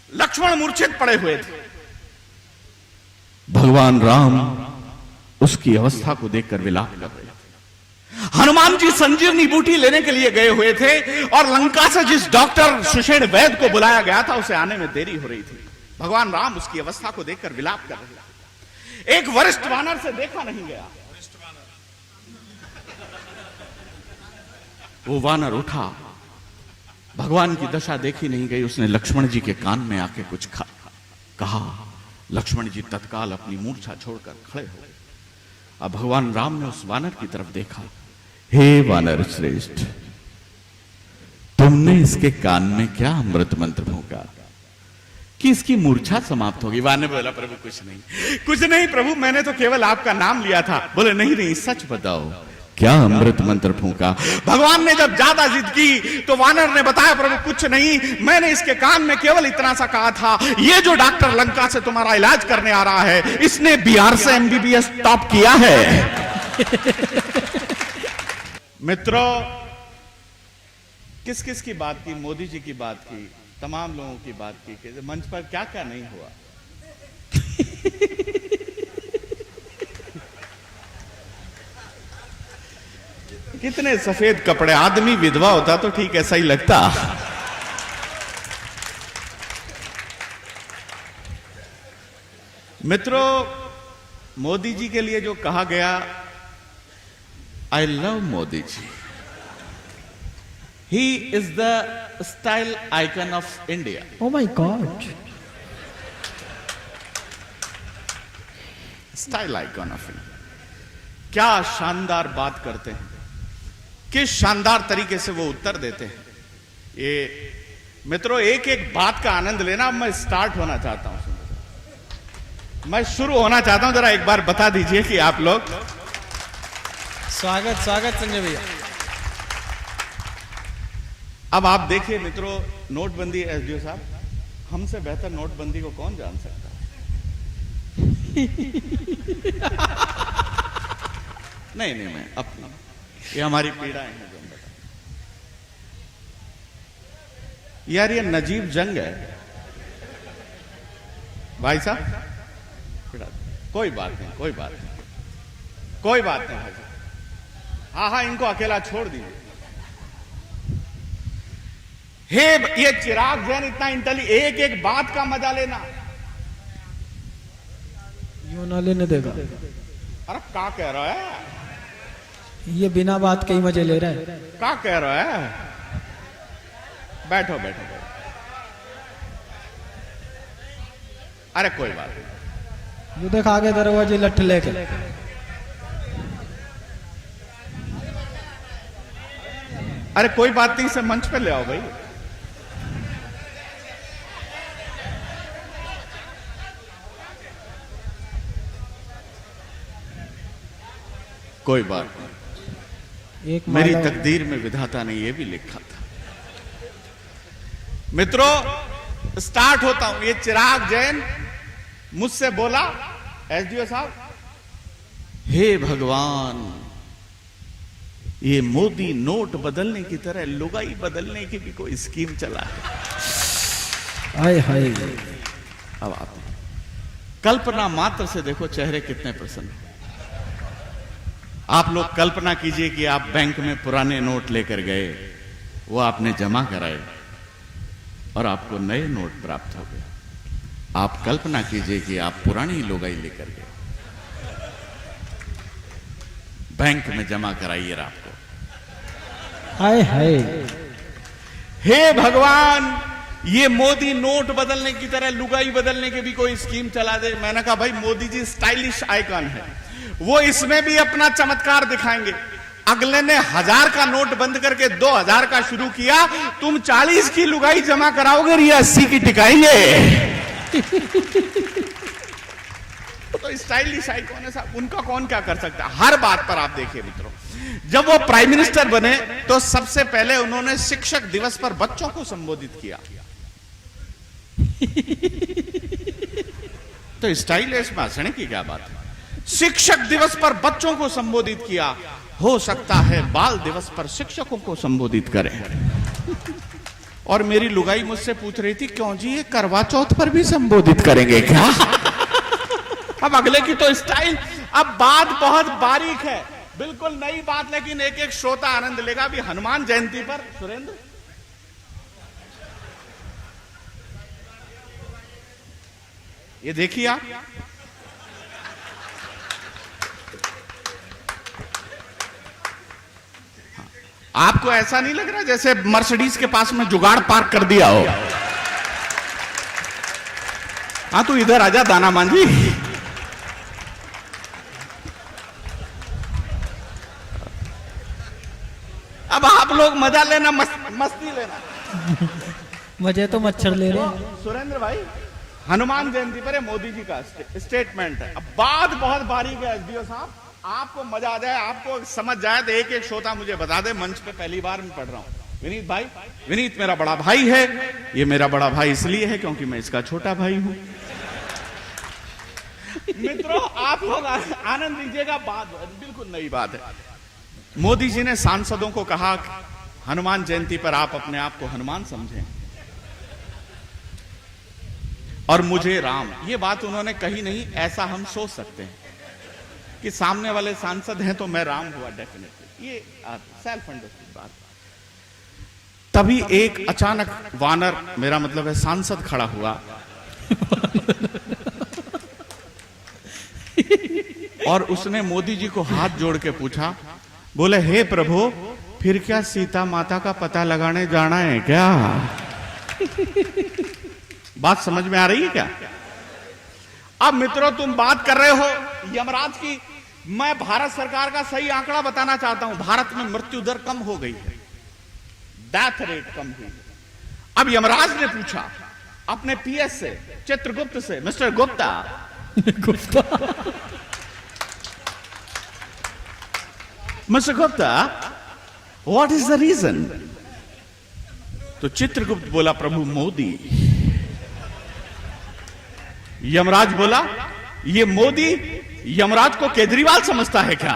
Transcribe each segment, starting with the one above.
लक्ष्मण मूर्छित पड़े हुए थे। भगवान राम उसकी अवस्था को देखकर विलाप कर रहे थे। हनुमान जी संजीवनी बूटी लेने के लिए गए हुए थे और लंका से जिस डॉक्टर सुषेण वैद्य को बुलाया गया था उसे आने में देरी हो रही थी। भगवान राम उसकी अवस्था को देखकर विलाप कर रहे थे। एक वरिष्ठ वानर से देखा नहीं गया। वो वानर उठा, भगवान की दशा देखी नहीं गई, उसने लक्ष्मण जी के कान में आके कुछ कहा। लक्ष्मण जी तत्काल अपनी मूर्छा छोड़कर खड़े हो गए। अब भगवान राम ने उस वानर की तरफ देखा। हे वानर श्रेष्ठ, तुमने इसके कान में क्या अमृत मंत्र फूंका कि इसकी मूर्छा समाप्त होगी? वानर बोला, प्रभु कुछ नहीं प्रभु, मैंने तो केवल आपका नाम लिया था। बोले नहीं सच बताओ, क्या अमृत मंत्र फूंका? भगवान ने जब ज्यादा जिद की तो वानर ने बताया, प्रभु कुछ नहीं, मैंने इसके कान में केवल इतना सा कहा था, ये जो डॉक्टर लंका से तुम्हारा इलाज करने आ रहा है इसने बिहार से एमबीबीएस टॉप किया है। मित्रों, किस किस की बात की? मोदी जी की बात की, तमाम लोगों की बात की कि मंच पर क्या क्या नहीं हुआ। कितने सफेद कपड़े, आदमी विधवा होता तो ठीक ऐसा ही लगता। मित्रों, मोदी जी के लिए जो कहा गया, I love Modi ji, he is the style icon of India. Oh my God! Style icon of India. क्या शानदार बात करते हैं, किस शानदार तरीके से वो उत्तर देते हैं। ये मित्रों, एक एक बात का आनंद लेना। मैं स्टार्ट होना चाहता हूं, मैं शुरू होना चाहता हूं। जरा एक बार बता दीजिए कि आप लोग। स्वागत संजय भैया। अब आप देखिए मित्रों, नोटबंदी, एसडीओ साहब, हमसे बेहतर नोटबंदी को कौन जान सकता है? नहीं, मैं अपनी, ये हमारी पीड़ाएं हैं जो हम बता। यार ये नजीब जंग है भाई साहब। कोई बात नहीं भाई साहब। हाँ, इनको अकेला छोड़ दीजिए। हे ये चिराग जैन इतना एक एक बात का मजा लेना। यूं ना लेने देगा। अरे क्या कह रहा है? ये बिना बात के ही मजे ले रहा है। क्या कह रहा है? बैठो। अरे कोई बात नहीं। ये देख आगे दरवाजे लठ लेके। अरे कोई बात नहीं, से मंच पे ले आओ भाई। कोई बात नहीं, मेरी तकदीर में विधाता ने यह भी लिखा था। मित्रों, स्टार्ट होता हूं। ये चिराग जैन मुझसे बोला, एसडीओ साहब, हे भगवान, ये मोदी नोट बदलने की तरह लुगाई बदलने की भी कोई स्कीम चला है। हाय हाय। अब आप कल्पना मात्र से देखो चेहरे कितने प्रसन्न हैं। आप लोग कल्पना कीजिए कि आप बैंक में पुराने नोट लेकर गए, वो आपने जमा कराए और आपको नए नोट प्राप्त हो गए। आप कल्पना कीजिए कि आप पुरानी लुगाई लेकर गए, बैंक में जमा कराइए आपको। हाय हाय। हे भगवान, ये मोदी नोट बदलने की तरह लुगाई बदलने की भी कोई स्कीम चला दे। मैंने कहा भाई, मोदी जी स्टाइलिश आइकन है, वो इसमें भी अपना चमत्कार दिखाएंगे। अगले ने 1000 का नोट बंद करके 2000 का शुरू किया। तुम 40 की लुगाई जमा कराओगे, ये 80 की टिकाएंगे। तो स्टाइलिश आइकन है साहब, उनका कौन क्या कर सकता है। हर बात पर आप देखिए मित्रों, जब वो प्राइम मिनिस्टर बने तो सबसे पहले उन्होंने शिक्षक दिवस पर बच्चों को संबोधित किया। तो स्टाइलिश में हंसने की क्या बात है। शिक्षक दिवस पर बच्चों को संबोधित किया, हो सकता है बाल दिवस पर शिक्षकों को संबोधित करें। और मेरी लुगाई मुझसे पूछ रही थी, क्यों जी ये करवा चौथ पर भी संबोधित करेंगे क्या? अब अगले की तो स्टाइल। अब बात बहुत बारीक है, बिल्कुल नई बात, लेकिन एक एक श्रोता आनंद लेगा। अभी हनुमान जयंती पर सुरेंद्र, ये देखिए आपको ऐसा नहीं लग रहा जैसे मर्सिडीज के पास में जुगाड़ पार्क कर दिया हो? हाँ तो इधर आजा दाना मांझी। अब आप लोग मजा लेना, मस्ती लेना। मजे तो मच्छर ले रहे हैं। सुरेंद्र भाई, हनुमान जयंती पर मोदी जी का स्टेटमेंट है। अब बात बहुत बारीक है एसडीओ साहब, आपको मजा आ जाए, आपको समझ जाए तो एक एक श्रोता मुझे बता दे। मंच पे पहली बार मैं पढ़ रहा हूं। विनीत भाई, विनीत मेरा बड़ा भाई है। ये मेरा बड़ा भाई इसलिए है क्योंकि मैं इसका छोटा भाई हूं। मित्रों, आप लोग आनंद लीजिएगा, बात बिल्कुल नई बात है। मोदी जी ने सांसदों को कहा, हनुमान जयंती पर आप अपने आप को हनुमान समझें और मुझे राम। ये बात उन्होंने कही नहीं, ऐसा हम सोच सकते हैं कि सामने वाले सांसद हैं तो मैं राम हुआ डेफिनेटली, ये सेल्फ अंडरस्टूड बात। तभी एक अचानक वानर, मेरा मतलब है सांसद, खड़ा हुआ और उसने मोदी जी को हाथ जोड़ के पूछा, बोले, हे प्रभु, फिर क्या सीता माता का पता लगाने जाना है क्या? बात समझ में आ रही है क्या? अब मित्रों, तुम बात कर रहे हो यमराज की। मैं भारत सरकार का सही आंकड़ा बताना चाहता हूं। भारत में मृत्यु दर कम हो गई है, डेथ रेट कम हुई। अब यमराज ने पूछा अपने पीएस से, चित्रगुप्त से, mister Gupta, mister Gupta, what is the reason? तो चित्रगुप्त बोला, प्रभु मोदी। यमराज बोला, ये मोदी यमराज को केजरीवाल समझता है क्या?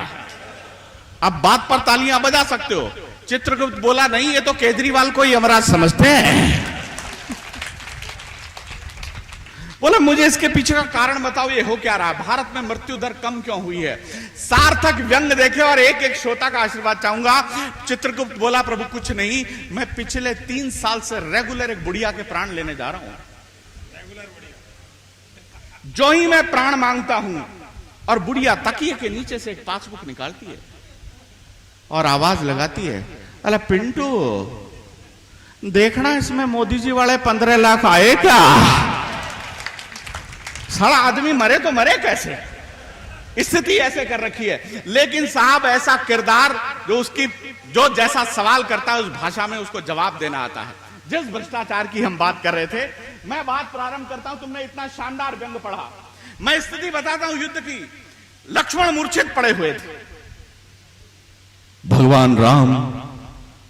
अब बात पर तालियां बजा सकते हो। चित्रगुप्त बोला, नहीं, ये तो केजरीवाल को यमराज समझते हैं। बोला, मुझे इसके पीछे का कारण बताओ, ये हो क्या रहा है? भारत में मृत्यु दर कम क्यों हुई है? सार्थक व्यंग देखे और एक एक श्रोता का आशीर्वाद चाहूंगा। चित्रगुप्त बोला, प्रभु कुछ नहीं, मैं पिछले 3 साल से रेगुलर एक बुढ़िया के प्राण लेने जा रहा हूं। जो ही मैं प्राण मांगता हूं और बुढ़िया तकिए के नीचे से एक पासबुक निकालती है और आवाज लगाती है, अरे पिंटू, देखना इसमें मोदी जी वाले 15 लाख आए क्या? सारा आदमी मरे तो मरे कैसे? स्थिति ऐसे कर रखी है। लेकिन साहब, ऐसा किरदार जो जैसा सवाल करता है उस भाषा में उसको जवाब देना आता है। जिस भ्रष्टाचार की हम बात कर रहे थे, मैं बात प्रारंभ करता हूं। तुमने इतना शानदार व्यंग पढ़ा, मैं स्थिति बताता हूं युद्ध की। लक्ष्मण मूर्छित पड़े हुए थे, भगवान राम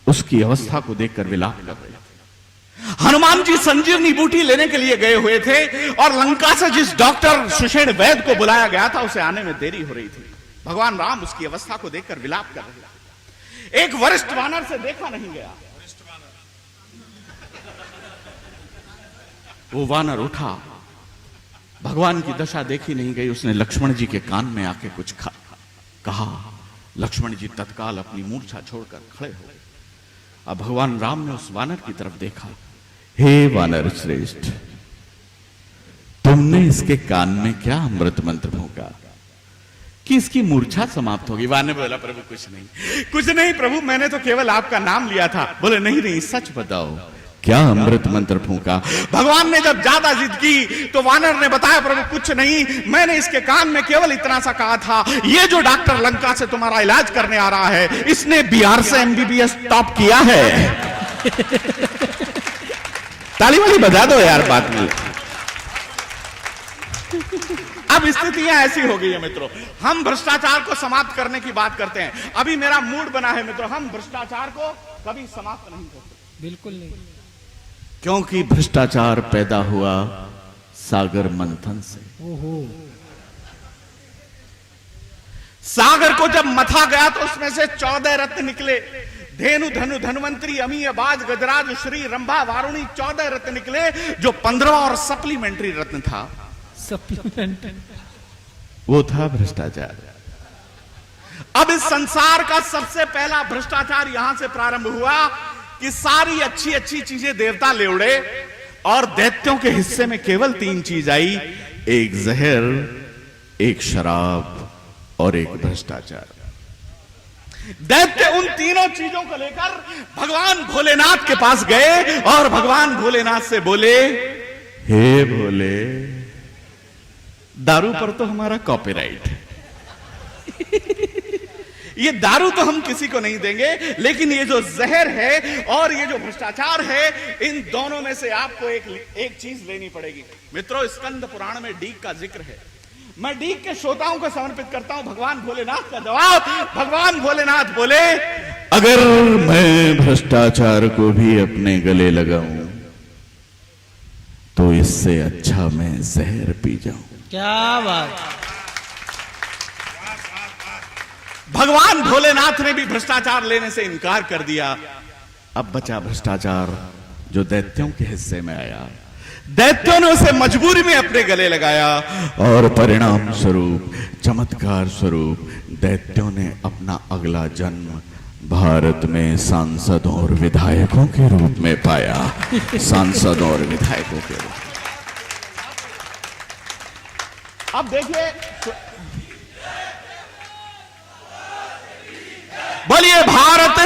उसकी अवस्था को देखकर विलाप कर रहे थे। हनुमान जी संजीवनी बूटी लेने के लिए गए हुए थे और लंका से जिस डॉक्टर सुषेण वैद्य को बुलाया गया था उसे आने में देरी हो रही थी। भगवान राम उसकी अवस्था को देखकर विलाप कर रहे थे। एक वरिष्ठ वानर से देखा नहीं गया। वो वानर उठा, भगवान की दशा देखी नहीं गई, उसने लक्ष्मण जी के कान में आके कुछ कहा। लक्ष्मण जी तत्काल अपनी मूर्छा छोड़कर खड़े हो गए। अब भगवान राम ने उस वानर की तरफ देखा, हे वानर श्रेष्ठ, तुमने इसके कान में क्या अमृत मंत्र फूंका कि इसकी मूर्छा समाप्त होगी? वानर बोला, प्रभु कुछ नहीं प्रभु, मैंने तो केवल आपका नाम लिया था। बोले, नहीं, सच बताओ, क्या अमृत मंत्र फूंका? भगवान ने जब ज्यादा जिद की तो वानर ने बताया, प्रभु कुछ नहीं, मैंने इसके कान में केवल इतना सा कहा था, ये जो डॉक्टर लंका से तुम्हारा इलाज करने आ रहा है, इसने बिहार से एमबीबीएस टॉप किया है। ताली वाली बजा दो यार बात में। अब स्थितियां ऐसी हो गई है मित्रों, हम भ्रष्टाचार को समाप्त करने की बात करते हैं। अभी मेरा मूड बना है मित्रों, हम भ्रष्टाचार को कभी समाप्त नहीं करते। बिल्कुल नहीं, क्योंकि भ्रष्टाचार पैदा हुआ सागर मंथन से। ओहो, सागर को जब मथा गया तो उसमें से 14 रत्न निकले। धेनु धनु धन्वंतरी अमीय बाज गजराज श्री रंभा वारुणी 14 रत्न निकले, जो 15वां और सप्लीमेंट्री रत्न था सप्लीमेंट वो था भ्रष्टाचार। अब इस संसार का सबसे पहला भ्रष्टाचार यहां से प्रारंभ हुआ कि सारी अच्छी अच्छी चीजें देवता ले उड़े और दैत्यों के हिस्से में केवल 3 चीज आई, एक जहर, एक शराब और एक भ्रष्टाचार। दैत्य उन तीनों चीजों को लेकर भगवान भोलेनाथ के पास गए और भगवान भोलेनाथ से बोले, हे भोले, दारू पर तो हमारा कॉपीराइट है, ये दारू तो हम किसी को नहीं देंगे, लेकिन ये जो जहर है और ये जो भ्रष्टाचार है, इन दोनों में से आपको एक चीज लेनी पड़ेगी। मित्रों, स्कंद पुराण में डीक का जिक्र है। मैं डीक के श्रोताओं को समर्पित करता हूं भगवान भोलेनाथ का जवाब। भगवान भोलेनाथ बोले, अगर मैं भ्रष्टाचार को भी अपने गले लगाऊं तो इससे अच्छा मैं जहर पी जाऊं। क्या बात। भगवान भोलेनाथ ने भी भ्रष्टाचार लेने से इनकार कर दिया। अब बचा भ्रष्टाचार जो दैत्यों के हिस्से में आया। दैत्यों ने उसे मजबूरी में अपने गले लगाया और परिणाम स्वरूप, चमत्कार स्वरूप, दैत्यों ने अपना अगला जन्म भारत में सांसदों और विधायकों के रूप में पाया। सांसदों और विधायकों के रूप। अब देखिए, बोलिए भारत,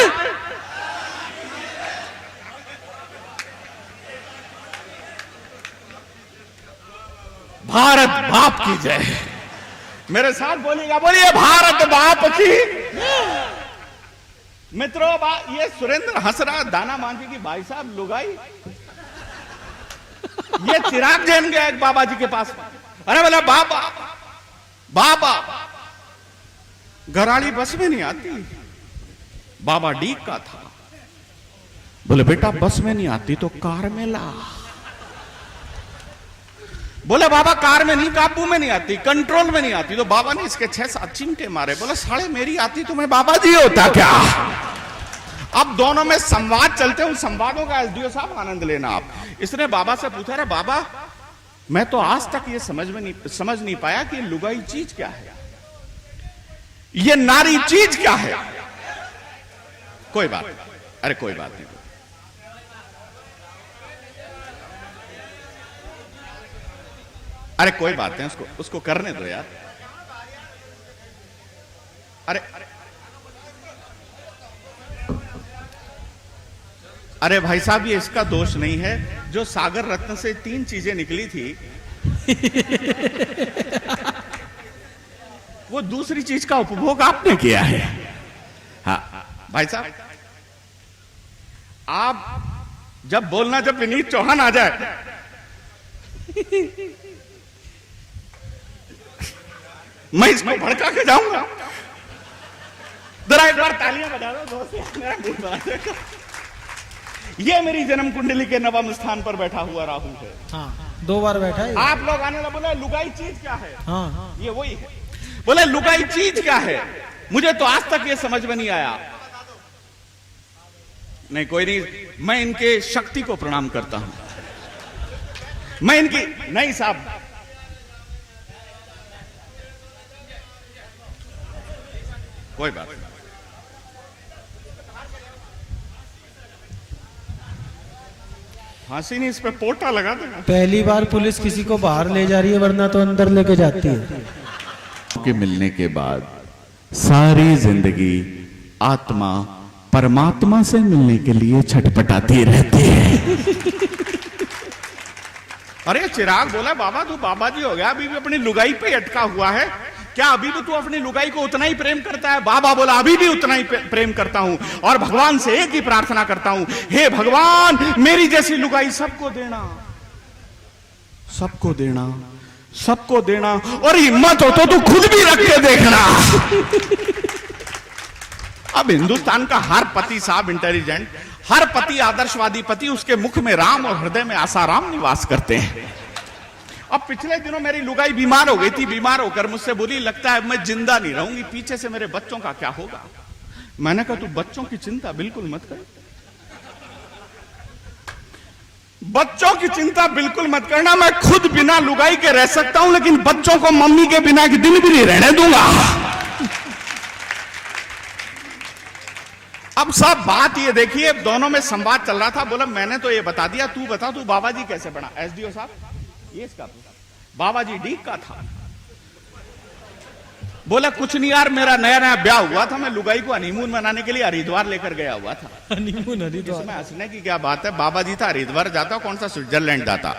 भारत बाप की जय। मेरे साथ बोलिएगा, बोलिए भारत बाप की। मित्रों, ये सुरेंद्र हंस रहा, दाना मांझी की भाई साहब लुगाई। ये चिराग जैन गया एक बाबा जी के पास। अरे बोला, बाबा बाबा घराड़ी बस में नहीं आती। बाबा डीक का था। बोले, बेटा बस में नहीं आती तो कार में ला। बोले, बाबा कार में नहीं, काबू में नहीं आती, कंट्रोल में नहीं आती। तो बाबा ने इसके 6-7 चिमटे मारे। बोला, साले मेरी आती तो मैं बाबा जी होता क्या। अब दोनों में संवाद चलते, उन संवादों का एसडीओ साहब आनंद लेना आप। इसने बाबा से पूछा, अरे बाबा, मैं तो आज तक ये समझ नहीं पाया कि लुगाई चीज क्या है, ये नारी चीज क्या है। कोई बात, अरे कोई बात नहीं, अरे कोई बात नहीं, उसको करने दो यार। अरे भाई साहब, ये इसका दोष नहीं है। जो सागर रत्न से 3 चीजें निकली थी वो दूसरी चीज का उपभोग आपने किया है। हाँ भाई साहब, आप जब बोलना, जब विनीत चौहान आ जाए मैं इसको भड़का के जाऊंगा। जरा एक बार तालियां बजा दो दोस्त, मेरा मूड बना देगा। ये मेरी जन्म कुंडली के नवम स्थान पर बैठा हुआ राहु है। हाँ, 2 बार बैठा है। आप लोग आने लगे, बोले लुगाई चीज क्या है। हाँ, ये वही है। बोले लुगाई चीज क्या है, मुझे तो आज तक ये समझ में नहीं आया। नहीं, कोई नहीं, मैं इनके शक्ति को प्रणाम करता हूं। मैं इनकी नहीं साहब, कोई बात नहीं। फांसी नहीं, इस पे पोटा लगा देगा। पहली बार पुलिस किसी को बाहर ले जा रही है, वरना तो अंदर लेके जाती है। के मिलने के बाद सारी जिंदगी आत्मा परमात्मा से मिलने के लिए छटपटाती रहती है। अरे चिराग बोला, बाबा तू बाबा जी हो गया, अभी भी अपनी लुगाई पे अटका हुआ है क्या? अभी भी तू अपनी लुगाई को उतना ही प्रेम करता है? बाबा बोला, अभी भी उतना ही प्रेम करता हूं, और भगवान से एक ही प्रार्थना करता हूं, हे भगवान मेरी जैसी लुगाई सबको देना, सबको देना, सबको देना, और हिम्मत हो तो तू खुद भी रख के देखना। अब हिंदुस्तान का हर पति साहब इंटेलिजेंट, हर पति आदर्शवादी पति, उसके मुख में राम और हृदय में आसाराम निवास करते हैं। अब पिछले दिनों मेरी लुगाई बीमार हो गई थी, बीमार होकर मुझसे बोली, लगता है मैं जिंदा नहीं रहूंगी, पीछे से मेरे बच्चों का क्या होगा। मैंने कहा तू बच्चों की चिंता बिल्कुल मत कर, बच्चों की चिंता बिल्कुल मत करना, मैं खुद बिना लुगाई के रह सकता हूं, लेकिन बच्चों को मम्मी के बिना एक दिन भी नहीं रहने दूंगा। अब सब बात ये देखिए, दोनों में संवाद चल रहा था। बोला मैंने तो ये बता दिया, तू बता तू बाबा जी कैसे बना? एसडीओ साहब ये इसका बाबा जी डीक का था। बोला कुछ नहीं यार, मेरा नया नया ब्याह हुआ था, मैं लुगाई को हनीमून मनाने के लिए हरिद्वार लेकर गया हुआ था। हनीमून हरिद्वार, इसमें हंसने की क्या बात है? बाबा जी था हरिद्वार जाता, कौन सा स्विट्जरलैंड जाता?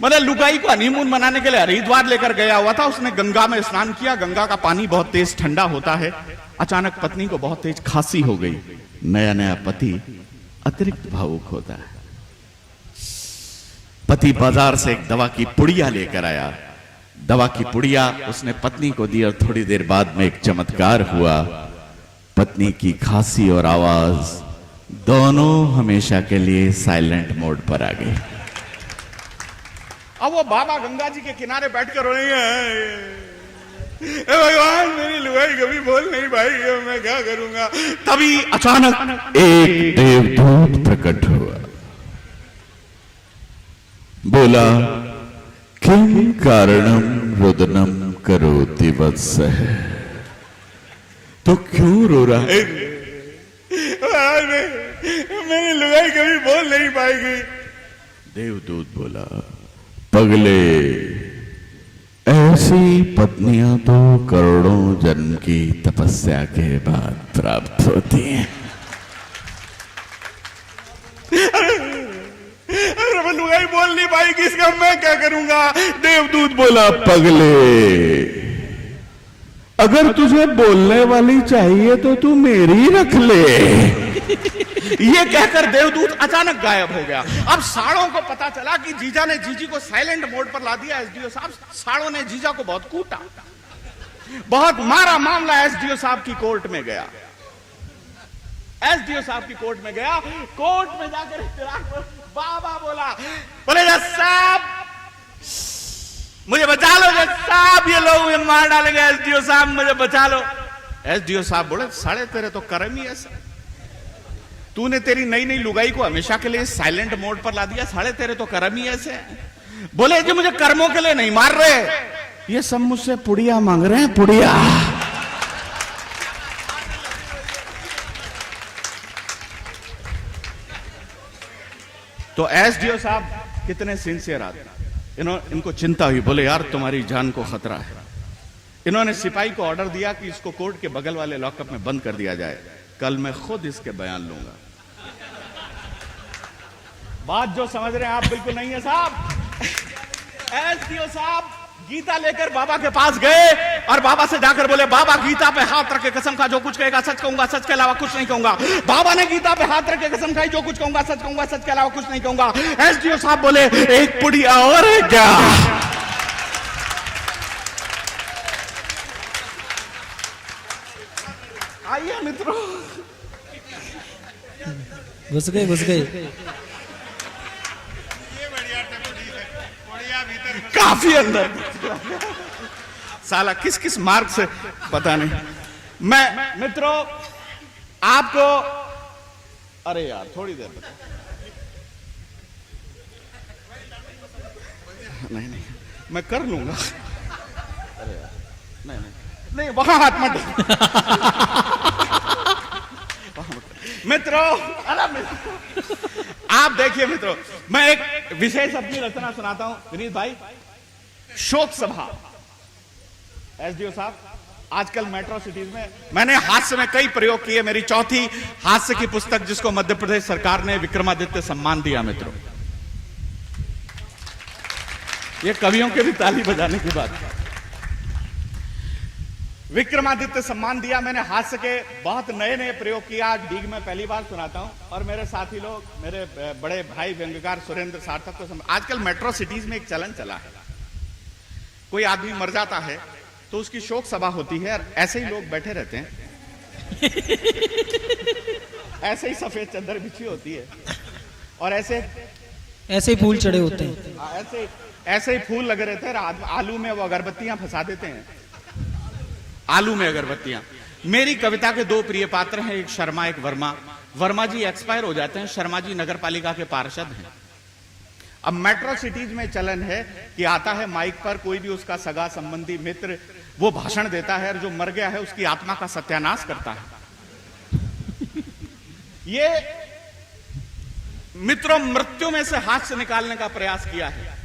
मतलब लुगाई को हनीमून मनाने के लिए हरिद्वार लेकर गया हुआ था। उसने गंगा में स्नान किया, गंगा का पानी बहुत तेज ठंडा होता है। अचानक पत्नी को बहुत तेज खांसी हो गई। नया नया पति अतिरिक्त भावुक होता है। पति बाजार से एक दवा की पुड़िया लेकर आया। दवा की पुड़िया उसने पत्नी को दी और थोड़ी देर बाद में एक चमत्कार हुआ। पत्नी की खांसी और आवाज दोनों हमेशा के लिए साइलेंट मोड पर आ गई। अब वो बाबा गंगा जी के किनारे बैठकर रो रही है, भगवान मेरी लुगाई कभी बोल नहीं भाई, मैं क्या करूंगा? तभी अचानक एक देवदूत प्रकट हुआ। बोला किं कारणम रुदनम करोति वत्सः, तो क्यों रो रहा है? मेरी लुगाई कभी बोल नहीं पाएगी। देवदूत बोला पगले, ऐसी पत्नियां तो करोड़ों जन्म की तपस्या के बाद प्राप्त होती हैं। अरे लुगाई बोल नहीं पाएगी, इसका मैं क्या करूंगा? देवदूत बोला पगले, अगर तुझे बोलने वाली चाहिए तो तू मेरी रख ले। ये कहकर देवदूत अचानक गायब हो गया। अब साड़ों को पता चला कि जीजा ने जीजी को साइलेंट मोड पर ला दिया। एसडीओ साहब, साड़ों ने जीजा को बहुत कूटा, बहुत मारा। मामला एसडीओ साहब की कोर्ट में गया। एसडीओ साहब की कोर्ट में गया। कोर्ट में जाकर बाबा बोले जज साहब मुझे बचा लो, जज साहब ये लोग मुझे मार डालेंगे, एसडीओ साहब मुझे बचा लो। एसडीओ साहब बोले साले तेरे तो कर्म ही ऐसा, तूने तेरी नई नई लुगाई को हमेशा के लिए साइलेंट मोड पर ला दिया, साले तेरे तो कर्म ही ऐसे। बोले जी मुझे कर्मों के लिए नहीं मार रहे, ये सब मुझसे पुड़िया मांग रहे हैं, पुड़िया। तो एसडीओ साहब कितने सिंसियर आदमी, इनको चिंता हुई। बोले यार तुम्हारी जान को खतरा है। इन्होंने सिपाही को ऑर्डर दिया कि इसको कोर्ट के बगल वाले लॉकअप में बंद कर दिया जाए, कल मैं खुद इसके बयान लूंगा। बात जो समझ रहे हैं आप बिल्कुल नहीं है साहब। एसडीओ साहब गीता लेकर बाबा के पास गए और बाबा से जाकर बोले बाबा गीता पे हाथ रख के कसम खा, जो कुछ कहेगा सच कहूंगा, सच के अलावा कुछ नहीं कहूंगा। बाबा ने गीता पे हाथ रख के कसम खाई, जो कुछ कहूंगा सच कहूंगा, सच के अलावा कुछ नहीं कहूंगा। एसडीओ साहब बोले एक पुड़िया और है क्या? आइए मित्रों, घुस गए। काफी अंदर साला किस किस मार्ग से पता नहीं। मैं मित्रों आपको, अरे यार थोड़ी देर बता, नहीं मैं कर लूंगा। अरे यार नहीं वहां हाथ मत मित्रों। आप देखिए मित्रों, मैं एक विशेष अपनी रचना सुनाता हूं। विनीत भाई, शोक सभा। एसडीओ साहब, आजकल मेट्रो सिटीज में मैंने हास्य में कई प्रयोग किए। मेरी चौथी हास्य की पुस्तक, जिसको मध्य प्रदेश सरकार ने विक्रमादित्य सम्मान दिया। मित्रों, ये कवियों के भी ताली बजाने की बात है। विक्रमादित्य सम्मान दिया मैंने। हास्य के बहुत नए नए प्रयोग किया। आज डीग में पहली बार सुनाता हूं और मेरे साथी लोग, मेरे बड़े भाई व्यंग्यकार सुरेंद्र सार्थक को। आजकल मेट्रो सिटीज में एक चलन चला है, कोई आदमी मर जाता है तो उसकी शोक सभा होती है और ऐसे ही लोग बैठे रहते हैं। ऐसे ही सफेद चादर बिछी होती है और ऐसे ही फूल चढ़े होते हैं। ऐसे ही फूल लगे रहते हैं। आलू में वो अगरबत्तियां फंसा देते हैं, आलू में अगरबत्तियां। मेरी कविता के दो प्रिय पात्र हैं, एक शर्मा एक वर्मा। वर्मा जी एक्सपायर हो जाते हैं, शर्मा जी नगर पालिका के पार्षद हैं। अब मेट्रो सिटीज में चलन है कि आता है माइक पर कोई भी उसका सगा संबंधी मित्र, वो भाषण देता है और जो मर गया है उसकी आत्मा का सत्यानाश करता है। ये मित्रों मृत्यु में से हास्य निकालने का प्रयास किया है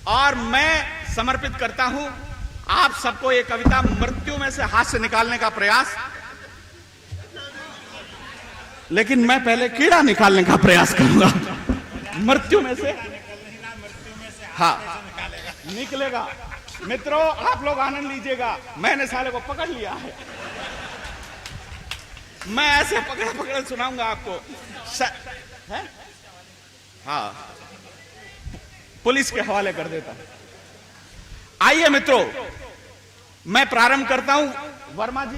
और मैं समर्पित करता हूं आप सबको ये कविता, मृत्यु में से हास्य निकालने का प्रयास। लेकिन मैं पहले कीड़ा निकालने का प्रयास करूंगा मृत्यु में से। हाँ निकलेगा। मित्रों आप लोग आनंद लीजिएगा, मैंने साले को पकड़ लिया है, मैं ऐसे पकड़े पकड़े सुनाऊंगा आपको। है? हाँ पुलिस के हवाले कर देता। आइए मित्रों मैं प्रारंभ करता हूं। वर्मा जी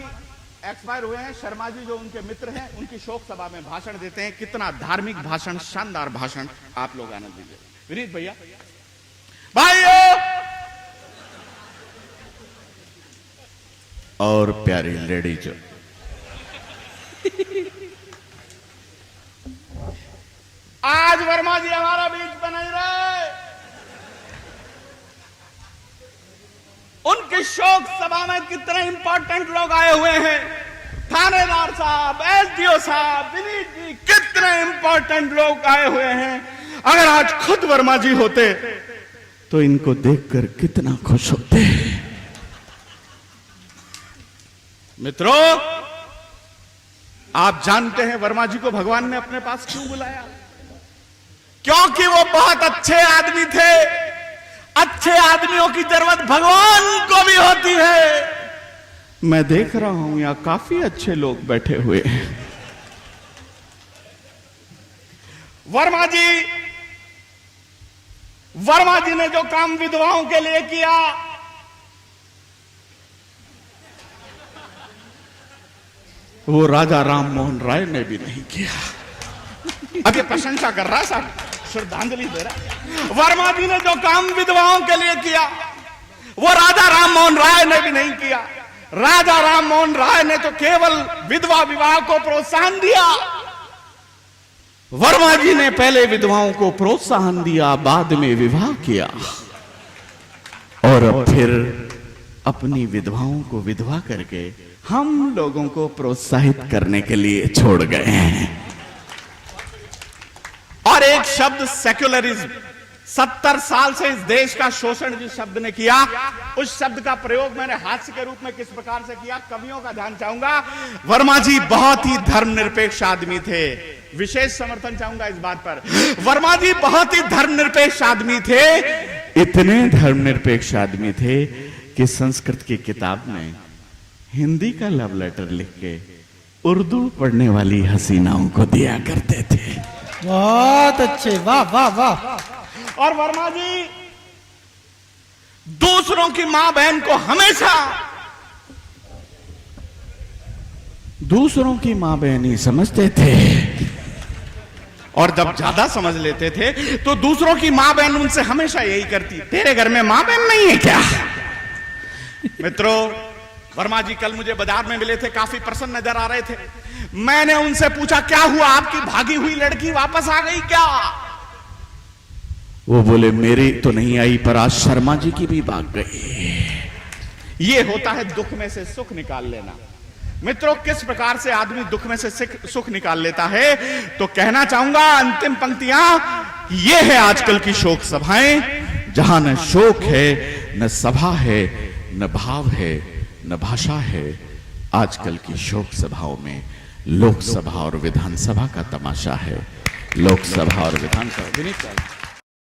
एक्सपायर हुए हैं, शर्मा जी जो उनके मित्र हैं उनकी शोक सभा में भाषण देते हैं। कितना धार्मिक भाषण, शानदार भाषण, आप लोग आनंद लीजिए। विनीत भैया, भाइयों और प्यारी लेडीज, आज वर्मा जी हमारा बीच पे नहीं रहे। उनकी शोक सभा में कितने इंपॉर्टेंट लोग आए हुए हैं, थानेदार साहब, एसडीओ साहब, विनीत जी, कितने इंपॉर्टेंट लोग आए हुए हैं। अगर आज खुद वर्मा जी होते तो इनको देखकर कितना खुश होते। मित्रों आप जानते हैं वर्मा जी को भगवान ने अपने पास क्यों बुलाया? क्योंकि वो बहुत अच्छे आदमी थे। अच्छे आदमियों की जरूरत भगवान को भी होती है। मैं देख रहा हूं यहां काफी अच्छे लोग बैठे हुए हैं। वर्मा जी ने जो काम विधवाओं के लिए किया, वो राजा राम मोहन राय ने भी नहीं किया। अब ये प्रशंसा कर रहा साहब, श्रद्धांजलि दे रहा। वर्मा जी ने जो काम विधवाओं के लिए किया वो राजा राम मोहन राय ने भी नहीं किया। राजा राम मोहन राय ने तो केवल विधवा विवाह को प्रोत्साहन दिया। वर्मा जी ने पहले विधवाओं को प्रोत्साहन दिया, बाद में विवाह किया और अब फिर अपनी विधवाओं को विधवा करके हम लोगों को प्रोत्साहित करने के लिए छोड़ गए हैं। और एक शब्द सेक्युलरिज्म, 70 साल से इस देश का शोषण जिस शब्द ने किया, उस शब्द का प्रयोग मैंने हास्य के रूप में किस प्रकार से किया, कवियों का ध्यान चाहूंगा। वर्मा जी बहुत ही धर्मनिरपेक्ष आदमी थे, विशेष समर्थन चाहूंगा इस बात पर। वर्मा जी बहुत ही धर्मनिरपेक्ष आदमी थे। इतने धर्मनिरपेक्ष आदमी थे कि संस्कृत की किताब में हिंदी का लव लेटर लिख के उर्दू पढ़ने वाली हसीनाओं को दिया करते थे। बहुत अच्छे, वाह वाह वाह। और वर्मा जी दूसरों की मां बहन को हमेशा दूसरों की मां बहन ही समझते थे, और जब ज्यादा समझ लेते थे तो दूसरों की मां बहन उनसे हमेशा यही करती, तेरे घर में मां बहन नहीं है क्या? मित्रों वर्मा जी कल मुझे बाजार में मिले थे, काफी प्रसन्न नजर आ रहे थे। मैंने उनसे पूछा क्या हुआ, आपकी भागी हुई लड़की वापस आ गई क्या? वो बोले मेरी तो नहीं आई, पर आज शर्मा जी की भी भाग गई। ये होता है दुख में से सुख निकाल लेना। मित्रों किस प्रकार से आदमी दुख में से सुख निकाल लेता है, तो कहना चाहूंगा अंतिम पंक्तियां ये है आजकल की शोक सभाएं, जहां न शोक है, न सभा है, न भाव है, न भाषा है। आजकल की शोक सभाओं में लोकसभा और विधानसभा का तमाशा है। लोकसभा और विधानसभा।